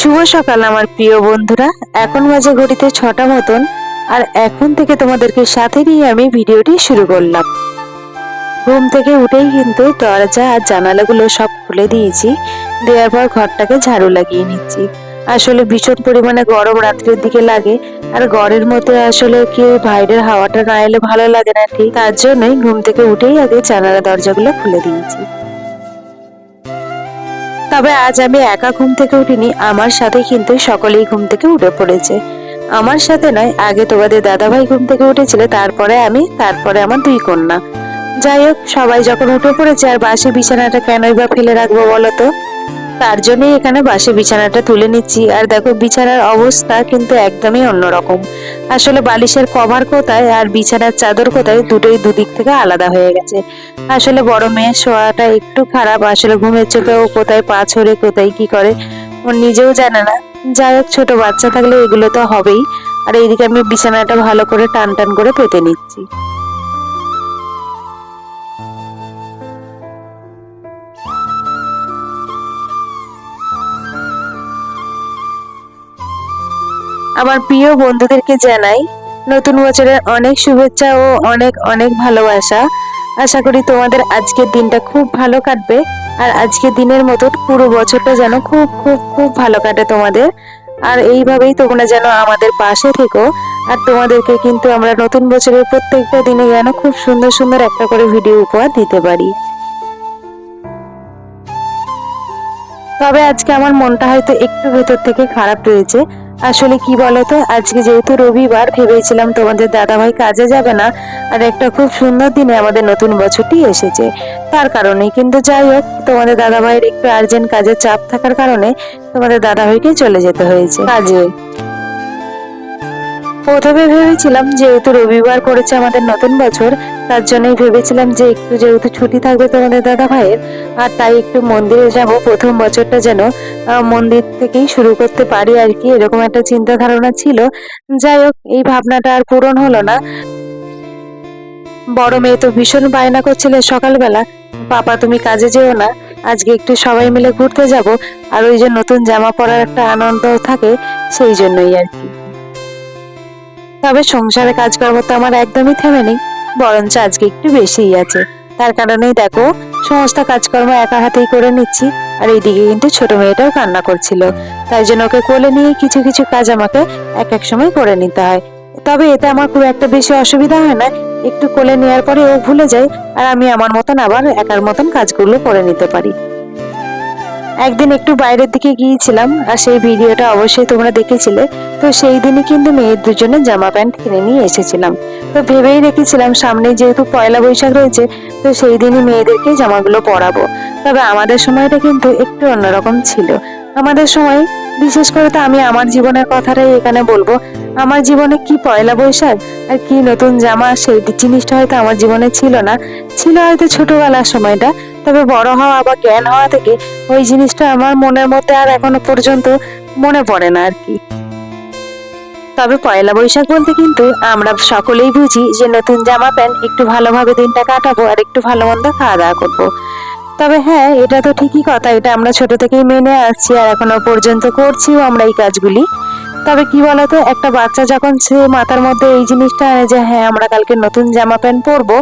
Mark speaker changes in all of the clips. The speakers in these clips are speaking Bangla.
Speaker 1: শুভ সকাল আমার প্রিয় বন্ধুরা। এখন বাজে ঘড়িতে 6টা মতন, আর এখন থেকে তোমাদেরকে সাথে নিয়ে আমি ভিডিওটি শুরু করলাম। ঘুম থেকে উঠেই কিন্তু দরজা আর জানালাগুলো সব খুলে দিয়েছি, দেওয়ার পর ঘরটাকে ঝাড়ু লাগিয়ে নিচ্ছি। আসলে ভীষণ পরিমাণে গরম রাত্রের দিকে লাগে, আর ঘরের মধ্যে আসলে কি বাইরের হাওয়াটা না এলে ভালো লাগে না, ঠিক তার জন্যই ঘুম থেকে উঠেই আগে জানালা দরজাগুলো খুলে দিয়েছি। তবে আজ আমি একা ঘুম থেকে উঠিনি, আমার সাথে কিন্তু সকলেই ঘুম থেকে উঠে পড়েছে। আমার সাথে নয়, আগে তোমাদের দাদাভাই ঘুম থেকে উঠেছিল, তারপরে আমি, তারপরে আমার দুই কন্যা। যাই হোক, সবাই যখন উঠে পড়েছে আর বাসি বিছানাটা কেনই বা ফেলে রাখবো বলো তো, তার জন্যই এখানে বাসি বিছানাটা তুলে নিচ্ছি। আর দেখো, বিছানার অবস্থা কিন্তু একদমই অন্যরকম। আসলে বালিশের কভার কোথায় আর বিছানার চাদর কোথায়, দুটোই দুদিক থেকে আলাদা হয়ে গেছে। আসলে বড় মেয়ের শোয়াটা একটু খারাপ, আসলে ঘুমের চোখেও কোথায় পা ছড়ে কোথায় কি করে ও নিজেও জানে না। যাই হোক, ছোট বাচ্চা থাকলে এগুলো তো হবেই। আর এইদিকে আমি বিছানাটা ভালো করে টান টান করে পেতে নিচ্ছি। আমার প্রিয় বন্ধুদেরকে জানাই নতুন বছরের অনেক শুভেচ্ছা ও অনেক অনেক ভালোবাসা। আশা করি তোমাদের আজকের দিনটা খুব ভালো কাটবে, আর আজকের দিনের মতো পুরো বছরটা যেন খুব খুব খুব ভালো কাটে তোমাদের। আর এইভাবেই তোমরা যেন আমাদের পাশে থেকো। আর তোমাদেরকে কিন্তু আমরা নতুন বছরের প্রত্যেকটা দিনে যেন খুব সুন্দর সুন্দর একটা করে ভিডিও উপহার দিতে পারি। তবে আজকে আমার মনটা হয়তো একটু ভেতর থেকে খারাপ রয়েছে। আসলে কি বলতো, আজকে যেহেতু রবিবার, ভেবেছিলাম তোমাদের দাদাভাই কাজে যাবে না, আর একটা খুব সুন্দর দিনে আমাদের নতুন বছরটি এসেছে, তার কারণে। কিন্তু যাই হোক, তোমাদের দাদাভাইয়ের একটু আর্জেন্ট কাজের চাপ থাকার কারণে তোমাদের দাদাভাইকে চলে যেতে হয়েছে কাজে। প্রথমে ভেবেছিলাম যেহেতু রবিবার পড়েছে আমাদের নতুন বছর, তার জন্যই ভেবেছিলাম যে একটু যেহেতু ছুটি থাকবে তোমাদের দাদা ভাইয়ের, আর তাই একটু মন্দিরে যাব, প্রথম বছরটা যেন মন্দির থেকেই শুরু করতে পারি আর কি, এরকম একটা চিন্তা ধারণা ছিল। যাই হোক, এই ভাবনাটা আর পূরণ হলো না। বড় মেয়ে তো ভীষণ বায়না করছিল সকালবেলা, পাপা তুমি কাজে যেও না, আজকে একটু সবাই মিলে ঘুরতে যাব। আর ওই যে নতুন জামা পরার একটা আনন্দ থাকে, সেই জন্যই আর কি। তবে সংসারে কাজকর্ম তো আমার একদমই থেমে নেই, বরঞ্চ আজকে একটু বেশিই আছে। তার কারণেই দেখো, সমস্ত কাজকর্ম একা হাতেই করে নিচ্ছি। আর এইদিকে কিন্তু ছোট মেয়েটাও কান্না করছিল, তাই জন্য ওকে কোলে নিয়ে কিছু কিছু কাজ আমাকে এক এক সময় করে নিতে হয়। তবে এতে আমার খুব একটা বেশি অসুবিধা হয় না, একটু কোলে নেওয়ার পরে ও ভুলে যায়, আর আমি আমার মতন আবার একার মতন কাজগুলো করে নিতে পারি। একদিন একটু বাইরের দিকে গিয়েছিলাম, আর সেই ভিডিওটা অবশ্যই তোমরা দেখেছিলে। তো সেই দিনই কিন্তু মেয়ের দুজনের জামা প্যান্ট কিনে নিয়ে এসেছিলাম। তো ভেবেই রেখেছিলাম সামনে যেহেতু পয়লা বৈশাখ রয়েছে, তো সেই দিনই মেয়েদেরকে জামাগুলো পরাবো। তবে আমাদের সময়টা কিন্তু একটু অন্যরকম ছিল। আমাদের সময়, বিশেষ করে তো আমি আমার জীবনের কথাটাই এখানে বলবো, আমার জীবনে কি পয়লা বৈশাখ আর কি নতুন জামা, সেই জিনিসটা হয়তো আমার জীবনে ছিল না। ছিল হয়তো ছোটবেলার সময়টা, তবে বড় হওয়া বা জ্ঞান হওয়া থেকে ওই জিনিসটা আমার মনের মধ্যে আর এখনো পর্যন্ত মনে পড়ে না আর কি। তবে পয়লা বৈশাখ বলতে কিন্তু আমরা সকলেই বুঝি যে নতুন জামা প্যান্ট, একটু ভালোভাবে দিনটা কাটাবো আর একটু ভালো মন্দ খাওয়া দাওয়া করবো। তবে হ্যাঁ, এটা তো ঠিকই কথা, এটা আমরা ছোট থেকেই মেনে আসছি, আর এখনো পর্যন্ত করছিও আমরা এই কাজগুলি। তবে কি বলতো, একটা বাচ্চা যখন সে মাথার মধ্যে এই জিনিসটা আনে যে হ্যাঁ আমরা কালকে নতুন জামা প্যান্ট পরবো,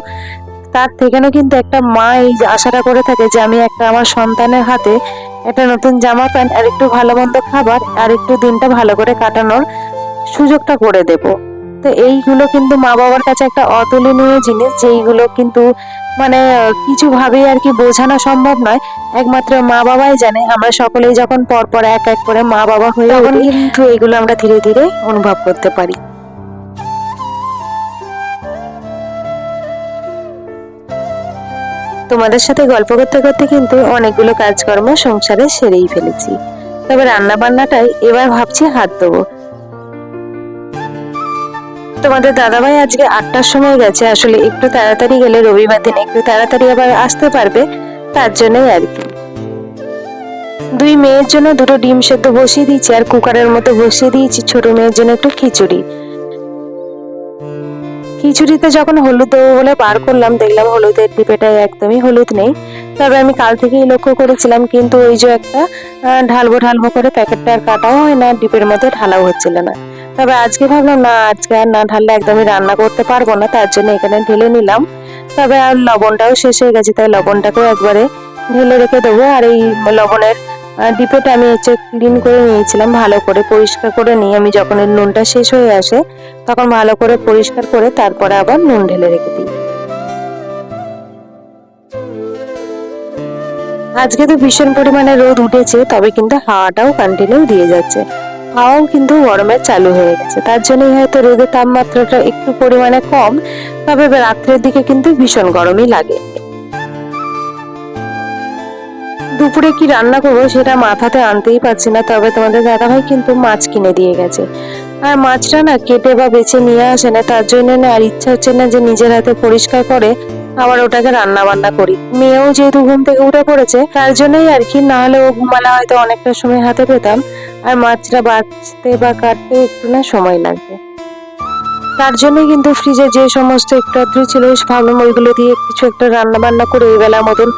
Speaker 1: তার থেকেও কিন্তু একটা মা এই আশাটা করে থাকে যে আমি একটা আমার সন্তানের হাতে একটা নতুন জামা প্যান্ট আর একটু ভালো মন্দ খাবার আর একটু দিনটা ভালো করে কাটানোর সুযোগটা করে দেব। তো এইগুলো কিন্তু মা বাবার কাছে একটা অতুলনীয় জিনিস, যেইগুলো কিন্তু মানে কিছু ভাবেই আর কি বোঝানো সম্ভব নয়, একমাত্র মা বাবাই জানে। আমরা সকলেই যখন পরপর এক এক করে মা বাবা হয়ে তখন কিন্তু এগুলো আমরা ধীরে ধীরে অনুভব করতে পারি। তোমাদের সাথে গল্প করতে করতে কিন্তু অনেকগুলো কাজকর্ম সংসারে সেরেই ফেলেছি। তবে রান্না বান্নাটাই এবার ভাবছি হাত দেবো। তোমাদের দাদাভাই আজকে 8টার সময় গেছে, আসলে একটু তাড়াতাড়ি গেলে রবিবার দিন একটু তাড়াতাড়ি আবার আসতে পারবে, তার জন্যই আর কি। দুই মেয়ের জন্য দুটো ডিম সেদ্ধ বসিয়ে দিয়েছি, আর কুকারের মধ্যে বসিয়ে দিয়েছি ছোট মেয়ের জন্য একটু খিচুড়ি। খিচুড়িতে যখন হলুদ দেবো বলে বার করলাম, দেখলাম হলুদের ডিপেটায় একদমই হলুদ নেই। তবে আমি কাল থেকেই লক্ষ্য করেছিলাম, কিন্তু ওই যে একটা ঢালবো ঢালবো করে প্যাকেটটা আর কাটাও হয় না, ডিপের মধ্যে ঢালাও হচ্ছিল না। তবে আজকে ভাবলাম না, আজকে আর না ঢাললে একদমই রান্না করতে পারবো না, তার জন্য এখানে ঢেলে নিলাম। তবে আর লবণটাও শেষ হয়ে গেছে, তাই লবণটাকেও একবারে ঢেলে রেখে দেবো। আর এই লবণের ডিপেটা আমি হচ্ছে ক্লিন করে নিয়েছিলাম, ভালো করে পরিষ্কার করে নিয়ে আমি যখন এর নুনটা শেষ হয়ে আসে তখন ভালো করে পরিষ্কার করে তারপরে আবার নুন ঢেলে রেখে দিই। আজকে তো ভীষণ পরিমাণে রোদ উঠেছে, তবে কিন্তু হাওয়াটাও কন্টিনিউ দিয়ে যাচ্ছে। হাওয়াও কিন্তু গরমের চালু হয়ে গেছে, তার জন্যই হয়তো রোদের তাপমাত্রাটা একটু পরিমাণে কম, তবে রাত্রের দিকে কিন্তু ভীষণ গরমই লাগে। দুপুরে কি রান্না করবো সেটা মাথাতে আনতেই পারছি না, তবে তোমাদের দাদাভাই কিন্তু মাছ কিনে দিয়ে গেছে। আর মাছটা না কেটে বা বেছে নিয়ে আসে না, তার জন্য না আর ইচ্ছা হচ্ছে না যে নিজের হাতে পরিষ্কার করে আবার ওটাকে রান্না বান্না করি। মেয়েও যেহেতু ঘুম থেকে উঠে পড়েছে, তার জন্যই আর কি, না হলে ও ঘুমালে হয়তো অনেকটা সময় হাতে পেতাম, আর মাছটা বাছতে বা কাটতে একটু না সময় লাগবে। তার জন্যই কিন্তু ফ্রিজে যে সমস্ত একটু আধটু ছিল, ভাবলাম ওইগুলো দিয়ে কিছু একটা রান্না বান্না করে ওই বেলার মতন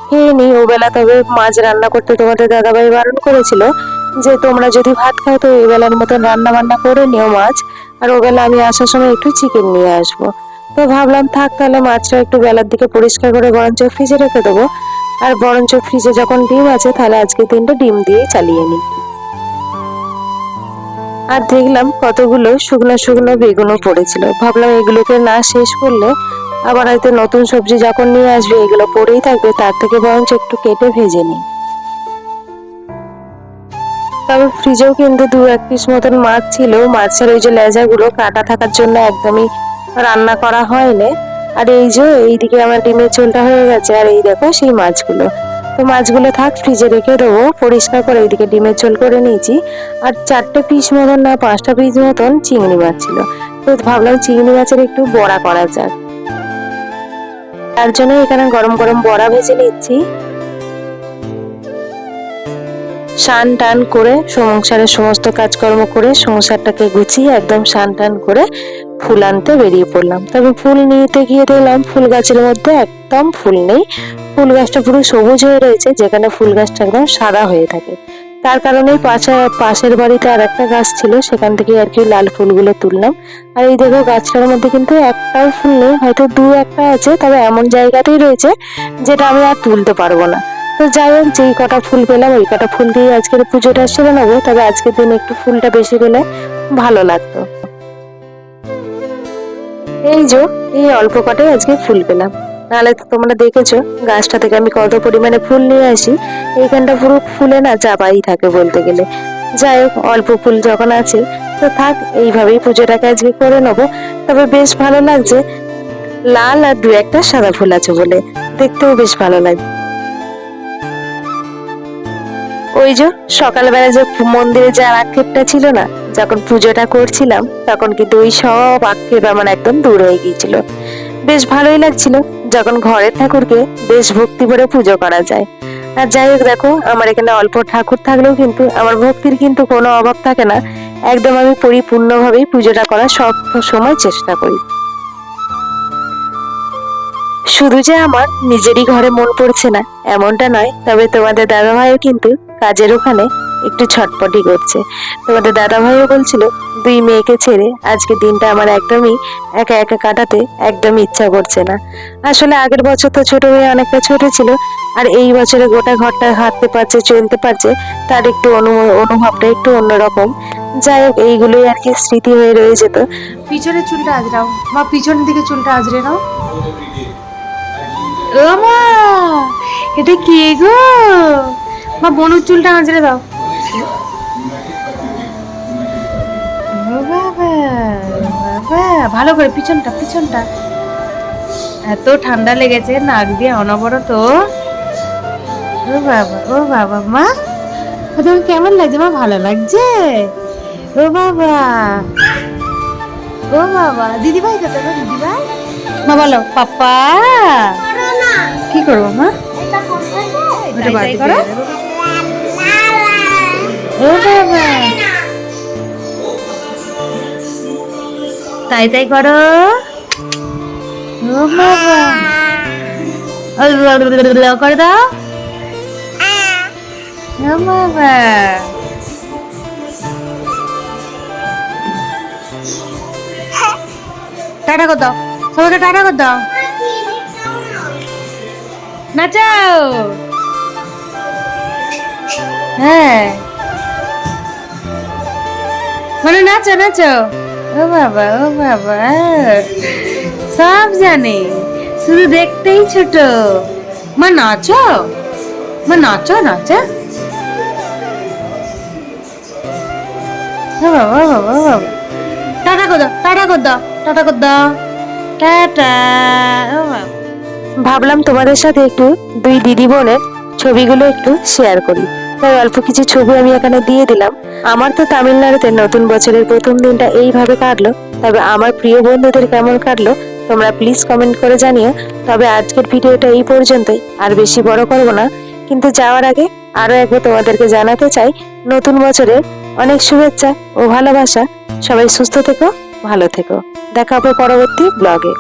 Speaker 1: খেয়ে নি। ও বেলা তবে মাছ রান্না করতে তোমাদের দাদাভাই বারণ করেছিল যে তোমরা যদি ভাত খাও তো এই বেলার মতন রান্না বান্না করে নিও মাছ, আর ও বেলা আমি আসার সময় একটু চিকেন নিয়ে আসবো। তো ভাবলাম থাক, তাহলে মাছটা একটু বেলার দিকে পরিষ্কার করে বরঞ্চ ফ্রিজে রেখে দেবো, আর বরঞ্চ ফ্রিজে যখন ডিম আছে তাহলে আজকে দিনটা ডিম দিয়েই চালিয়ে নিই। আর দেখলাম কতগুলো শুকনো শুকনো বেগুনও পড়েছিল, ভাবলাম এগুলোকে না শেষ করলে আবার হয়তো নতুন সবজি যখন নিয়ে আসবে এগুলো পড়েই থাকবে, তার থেকে বরঞ্চ একটু কেটে ভেজে নিই। তবে ফ্রিজেও কিন্তু 2-1 পিস মতন মাছ ছিল, মাছের ওই যে লেজাগুলো কাটা থাকার জন্য একদমই রান্না করা হয়নি। আর এই যে এইদিকে আমার ডিমের ঝোলটা হয়ে গেছে, আর এই দেখো সেই মাছগুলো। তো মাছগুলো থাক, ফ্রিজে রেখে দেবো পরিষ্কার করে। এইদিকে ডিমের ঝোল করে নিয়েছি, আর 4টে পিস মতন না 5টা পিস মতন চিংড়ি মাছ ছিল, তো ভাবলাম চিংড়ি মাছের একটু বড়া করা যাক। তার জন্য এখানে গরম গরম বড়া ভেজে নিচ্ছি। স্নান টান করে সংসারের সমস্ত কাজকর্ম করে সংসারটাকে গুছিয়ে একদম স্নান টান করে ফুল আনতে বেরিয়ে পড়লাম। তবে ফুল নিতে গিয়ে দেখলাম ফুল গাছের মধ্যে একদম ফুল নেই, ফুল গাছটা পুরো সবুজ হয়ে রয়েছে, যেখানে ফুল গাছটা একদম সাদা হয়ে থাকে। তার কারণেই পাশের বাড়িতে আর একটা গাছ ছিল, সেখান থেকে আর কি লাল ফুলগুলো তুললাম। আর এই দেখো গাছটার মধ্যে কিন্তু একটাও ফুল নেই, হয়তো 2-1টা আছে, তবে এমন জায়গাতেই রয়েছে যেটা আমি আর তুলতে পারবো না। তো যাই হোক, যেই কটা ফুল পেলাম ওই কটা ফুল দিয়ে আজকের পুজোটা সেরে নেবো, তবে আজকের দিন একটু ফুলটা বেশি পেলে ভালো লাগতো। এই যে এই অল্প কটাই আজকে ফুল পেলাম, নাহলে তো তোমরা দেখেছো গাছটা থেকে আমি কত পরিমাণে ফুল নিয়ে আসি, এইখানটা পুরো ফুলে না চাপাই থাকে বলতে গেলে। যাই হোক, অল্প ফুল যখন আছে তো থাক, এইভাবেই পুজোটাকে আজকে করে নেবো। তবে বেশ ভালো লাগছে, লাল আর 2-1টা সাদা ফুল আছে বলে দেখতেও বেশ ভালো লাগছে। ওই যে সকালবেলা যে মন্দিরে যে আক্ষেপটা ছিল না, যখন পুজোটা করছিলাম তখন কিন্তু ওই সব আক্ষেপ আমার একদম দূর হয়ে গিয়েছিল। বেশ ভালোই লাগছিল যখন ঘরের ঠাকুরকে বেশ ভক্তি ভরে পুজো করা যায়। আর যাই হোক, দেখো আমার এখানে অল্প ঠাকুর থাকলেও কিন্তু আমার ভক্তির কিন্তু কোনো অভাব থাকে না, একদম আমি পরিপূর্ণভাবেই পুজোটা করার সব সময় চেষ্টা করি। শুধু যে আমার নিজেরই ঘরে মন পড়ছে না এমনটা নয়, তবে তোমাদের দাদাভাইও কিন্তু কাজের ওখানে একটু ছটপটি করছে। তোমাদের দাদাভাইও বলছিল 2 মেয়েকে ছেড়ে আজকে দিনটা আমার একদমই একা একা কাটাতে একদমই ইচ্ছা করছে না। আসলে আগের বছর তো ছোট মেয়ে অনেকটা ছোট ছিল, আর এই বছরে গোটা ঘরটা হাঁটতে পারছে চলতে পারছে, তার একটু অনুভবটা একটু অন্যরকম। যাই হোক, এইগুলোই আর কি স্মৃতি হয়ে রয়ে যেত।
Speaker 2: পিছনের চুলটা আজরাও মা, পিছনের দিকে চুলটা আজরে নাও। ও মা, এটা কে গো? মা বনুর চুলটা আজরে দাও। ও বাবা, বাবা ভালো করে পিছনটা পিছনটা। এত ঠান্ডা লেগেছে নাক দিয়ে অনবরত। ও বাবা, ও বাবা মা, তোমার কেমন লাগছে মা? ভালো লাগছে? ও বাবা, ও বাবা, দিদিভাই কোথায় গো? দিদিভাই মা বলো পাপ্পা। কি করবো মা? ওটা বাদ দিয়ে করো। ও বাবা, তাই তাই করো। ও বাবা, করে দাও। ও বাবা, টাটা কর দাও, সবাইকে টাটা কর দাও, নাচাও। হ্যাঁ, মানে নাচো নাচো। ও বাবা, ও বাবা, সব জানে, শুধু দেখতেই ছোট। মা নাচো, মা নাচো, নাচো। ও বাবা, ও বাবা, ও বাবা, টাটা কর দাও, টাটা কর দাও, টাটা কর দাও, টাটা। ও বাবা,
Speaker 1: ভাবলাম তোমাদের সাথে একটু দুই দিদি বোনের ছবিগুলো একটু শেয়ার করি, তাই অল্প কিছু ছবি আমি এখানে দিয়ে দিলাম। আমার তো তামিলনাড়ুতে নতুন বছরের প্রথম দিনটা এইভাবে কাটলো, তবে আমার প্রিয় বন্ধুদের কেমন কাটলো তোমরা প্লিজ কমেন্ট করে জানিও। তবে আজকের ভিডিওটা এই পর্যন্তই, আর বেশি বড় করব না, কিন্তু যাওয়ার আগে আরো একবার তোমাদেরকে জানাতে চাই নতুন বছরের অনেক শুভেচ্ছা ও ভালোবাসা। সবাই সুস্থ থেকো, ভালো থেকো, দেখা হবে পরবর্তী ব্লগে।